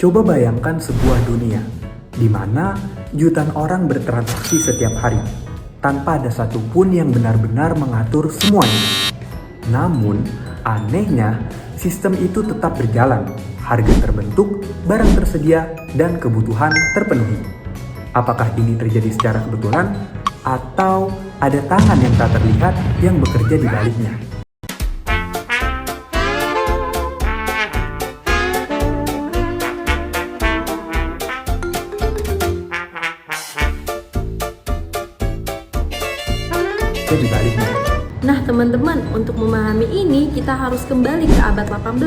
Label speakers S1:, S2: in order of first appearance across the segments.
S1: Coba bayangkan sebuah dunia di mana jutaan orang bertransaksi setiap hari tanpa ada satupun yang benar-benar mengatur semuanya. Namun, anehnya, sistem itu tetap berjalan, harga terbentuk, barang tersedia, dan kebutuhan terpenuhi. Apakah ini terjadi secara kebetulan atau ada tangan yang tak terlihat yang bekerja di baliknya? Di baliknya.
S2: Nah teman-teman, untuk memahami ini kita harus kembali ke abad 18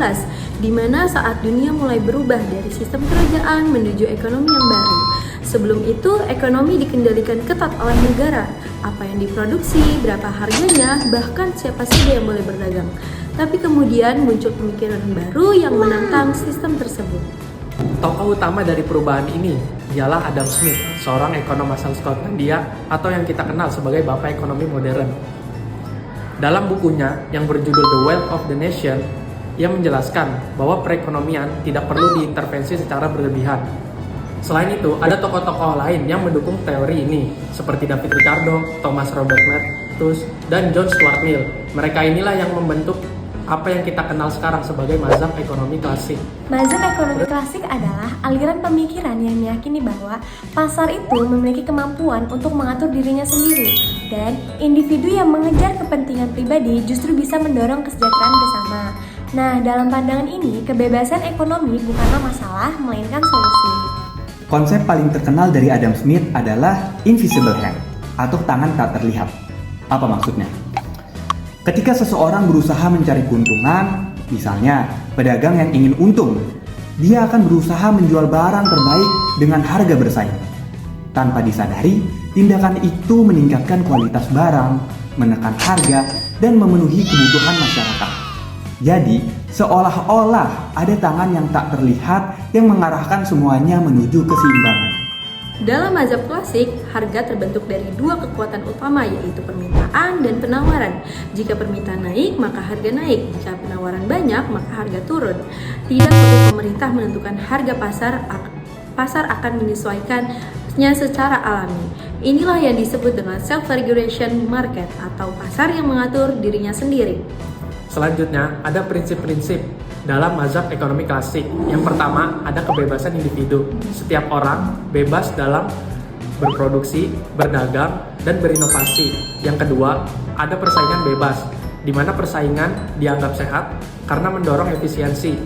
S2: di mana saat dunia mulai berubah dari sistem kerajaan menuju ekonomi yang baru. Sebelum itu, ekonomi dikendalikan ketat oleh negara. Apa yang diproduksi, berapa harganya, bahkan siapa saja yang boleh berdagang. Tapi kemudian muncul pemikiran baru yang menantang sistem tersebut.
S3: Tokoh utama dari perubahan ini ialah Adam Smith, seorang ekonom asal Skotlandia atau yang kita kenal sebagai Bapak Ekonomi Modern. Dalam bukunya yang berjudul The Wealth of the Nation, ia menjelaskan bahwa perekonomian tidak perlu diintervensi secara berlebihan. Selain itu, ada tokoh-tokoh lain yang mendukung teori ini, seperti David Ricardo, Thomas Robert Malthus, dan John Stuart Mill. Mereka inilah yang membentuk apa yang kita kenal sekarang sebagai mazhab ekonomi klasik.
S4: Mazhab ekonomi klasik adalah aliran pemikiran yang meyakini bahwa pasar itu memiliki kemampuan untuk mengatur dirinya sendiri dan individu yang mengejar kepentingan pribadi justru bisa mendorong kesejahteraan bersama. Nah, dalam pandangan ini, kebebasan ekonomi bukanlah masalah, melainkan solusi.
S5: Konsep paling terkenal dari Adam Smith adalah invisible hand atau tangan tak terlihat. Apa maksudnya? Ketika seseorang berusaha mencari keuntungan, misalnya pedagang yang ingin untung, dia akan berusaha menjual barang terbaik dengan harga bersaing. Tanpa disadari, tindakan itu meningkatkan kualitas barang, menekan harga, dan memenuhi kebutuhan masyarakat. Jadi, seolah-olah ada tangan yang tak terlihat yang mengarahkan semuanya menuju keseimbangan.
S2: Dalam mazhab klasik, harga terbentuk dari dua kekuatan utama, yaitu permintaan dan penawaran. Jika permintaan naik, maka harga naik. Jika penawaran banyak, maka harga turun. Tidak perlu pemerintah menentukan harga pasar akan menyesuaikannya secara alami. Inilah yang disebut dengan self-regulation market atau pasar yang mengatur dirinya sendiri.
S3: Selanjutnya, ada prinsip-prinsip dalam mazhab ekonomi klasik. Yang pertama, ada kebebasan individu. Setiap orang bebas dalam berproduksi, berdagang, dan berinovasi. Yang kedua, ada persaingan bebas, di mana persaingan dianggap sehat karena mendorong efisiensi.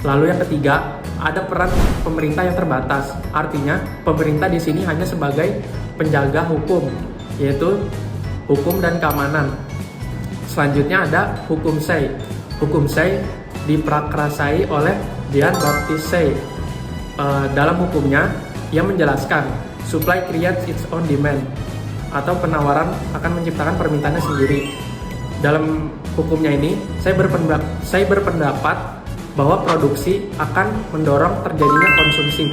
S3: Lalu yang ketiga, ada peran pemerintah yang terbatas. Artinya, pemerintah di sini hanya sebagai penjaga hukum, yaitu hukum dan keamanan. Selanjutnya ada hukum Say. Hukum Say diprakarsai oleh Jean Baptiste Say. Dalam hukumnya, ia menjelaskan supply creates its own demand, atau penawaran akan menciptakan permintaannya sendiri. Dalam hukumnya ini, saya berpendapat bahwa produksi akan mendorong terjadinya konsumsi.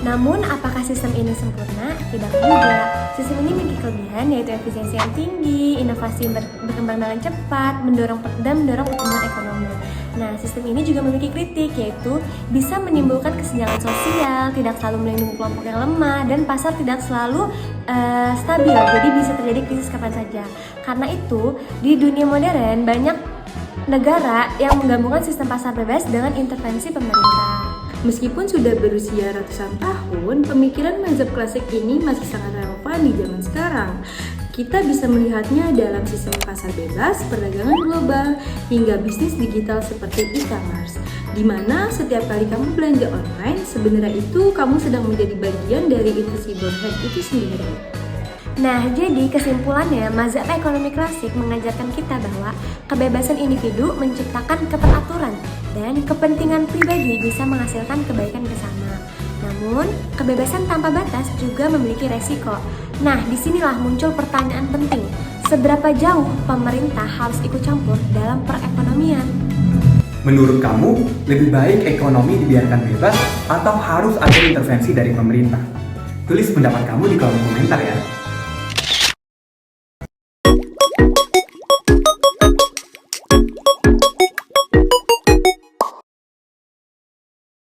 S4: Namun, apakah sistem ini sempurna? Tidak juga. Sistem ini memiliki kelebihan, yaitu efisiensi yang tinggi, inovasi berkembang dengan cepat, mendorong pertumbuhan ekonomi. Nah, sistem ini juga memiliki kritik, yaitu bisa menimbulkan kesenjangan sosial, tidak selalu melindungi kelompok yang lemah, dan pasar tidak selalu stabil, jadi bisa terjadi krisis kapan saja. Karena itu, di dunia modern, banyak negara yang menggabungkan sistem pasar bebas dengan intervensi pemerintah.
S2: Meskipun sudah berusia ratusan tahun, pemikiran mazhab klasik ini masih sangat relevan di zaman sekarang. Kita bisa melihatnya dalam sistem pasar bebas, perdagangan global, hingga bisnis digital seperti e-commerce, di mana setiap kali kamu belanja online, sebenarnya itu kamu sedang menjadi bagian dari invisible hand itu sendiri.
S4: Nah, jadi kesimpulannya, mazhab ekonomi klasik mengajarkan kita bahwa kebebasan individu menciptakan keteraturan dan kepentingan pribadi bisa menghasilkan kebaikan bersama. Namun, kebebasan tanpa batas juga memiliki resiko. Nah, disinilah muncul pertanyaan penting. Seberapa jauh pemerintah harus ikut campur dalam perekonomian?
S5: Menurut kamu, lebih baik ekonomi dibiarkan bebas atau harus ada intervensi dari pemerintah? Tulis pendapat kamu di kolom komentar ya.